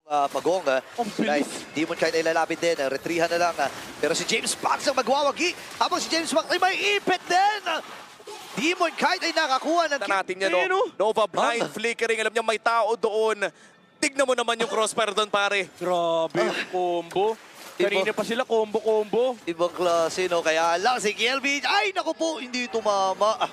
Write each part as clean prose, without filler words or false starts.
Pagong, bilis. Demon kahit ay lalapit din, retrihan na lang. Pero si James Banks ang magwawagi, habang si James Banks ay may ipit din. Demon kahit ay nakakuha ng Natin niya, no? Nova blind flickering. Alam niya may tao doon. Tignan mo naman yung crossfire doon, pare. Grabe yung combo. Kanina pa sila combo-combo. ibang klase, no? Kaya lang si KLB, ay naku po, hindi tumama.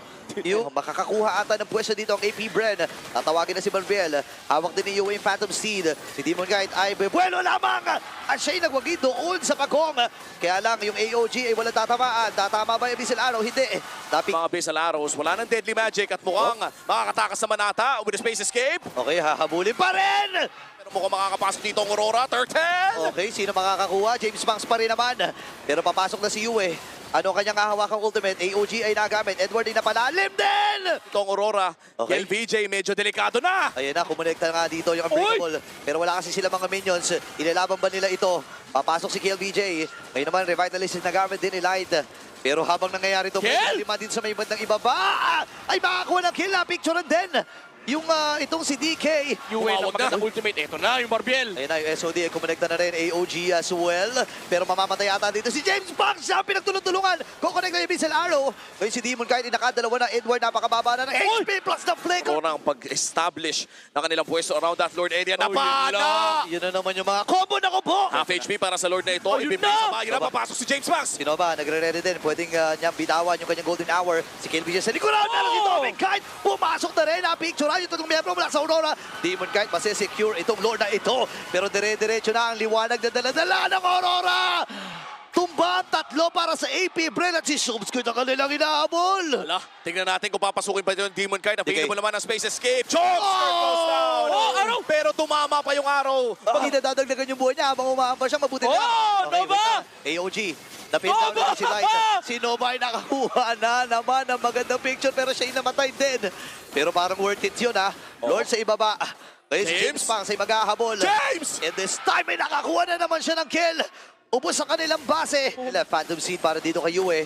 Yung makakakuha ata ng pwesto dito ang AP Bren. Tatawagin na si Marvel. Hawak din ni Yue Phantom Seed. Si Demon Guide ay buwelo lamang. At siya'y nagwagi doon sa Pagong. Kaya lang yung AOG ay walang tatamaan. Tatama ba yung Abyssal Arrow? Hindi. Mga Abyssal Arrows, wala ng Deadly Magic at mukhang makakatakas naman ata with the Space Escape. Okay, hahabulin pa rin. Pero mukhang makakapasok dito ang Aurora. Turtle! Okay, sino makakakuha? James Banks pa rin naman. Pero papasok na si Yue. Ano kanyang hahawakang ultimate? AOG ay nagamit. Edward ay napalalim din! Ito ang Aurora. Okay. LVJ medyo delikado na. Ayan na, kumonekta nga dito yung Unbreakable. Pero wala kasi sila mga minions. Ilalaban ba nila ito? Papasok si KLBJ. Ngayon naman, Revitalist na gamit din ni Light. Pero habang nangyayari ito, may lima din sa may bandang ibaba. Ay, makakuha ng kill na. Picturean din. Yung itong si DK. Yue na magandang ultimate. Ito na yung Marbiel. Ayun na, yung SOD ay kumonekta na rin. AOG as well. Pero mamamatay ata dito si James Banks. Siya pinagtulong-tulungan. Kukonect na yung Abyssal Arrow. Ngayon si Demon kahit nakadalawa na. Edward napakababa na ng HP plus the flicker. Aurora ang pag-establish ng kanilang pwesto around that Lord area. Oh, Napana! Yun na naman yung mga combo na combo. Half HP para sa Lord na ito. Ayun Ibibigay na! sa Mayra. Papasok si James Banks. Sino ba? Nagre-ready din. Pwedeng niyang bitawan yung kanyang golden hour. Si KLBJ sa likuran. Pero si Dominic Kite pumasok na rin. Napicturean yung tutong miyembro mula sa Aurora. Demon Kite masisecure itong Lord na ito. Pero dire-diretso na ang liwanag na dala-dala ng Aurora. Tumba ang tatlo para sa AP Bren at si Shubsky na kanilang inahabol. Wala. Tingnan natin kung papasukin pa yung Demon Kite. Available Okay. naman ang Space Escape. Chomsker goes down. Araw! Pero tumama pa yung araw. Pag idadagdagan yung buhay niya habang umahamba siya, mabuti na. Nova! wait na. AOG. Napindown na si Light. Si Nova ay nakakuha na naman ng magandang picture pero siya ay namatay din. Pero parang worth it yun ha. Lord sa ibaba. Ngayon si James Banks ay maghahabol. James! And this time ay nakakuha na naman siya ng kill. Ubos ang kanilang base. Phantom Seed para dito kay Yue.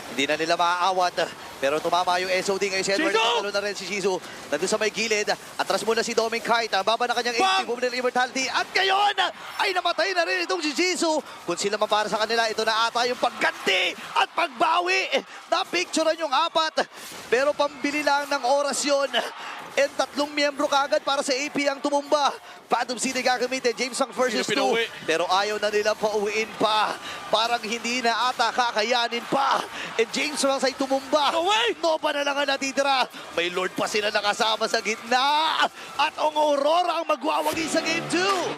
Hindi na nila maaawat. Pero tumama yung SOD ngayon si Edward. Natalo na rin si Shizu. Nandun sa may gilid. Atras muna si Dominic Kite. Ang baba na kanyang HP. Bumili ng Immortality. At ngayon ay namatay na rin itong si Shizu. Kung sila man para sa kanila, ito na ata yung pagganti at pagbawi. Napicturean yung apat. Pero pambili lang ng oras yun. And tatlong miyembro kagad para sa AP ang tumumba. Phantom City gagamitin. James Banks versus 2. Pero ayaw na nila pauwiin pa. Parang hindi na ata kakayanin pa. And James Banks ay tumumba. Nova na lang ang natitira. May Lord pa sila nakasama sa gitna. At ang Aurora ang magwawagi sa Game 2.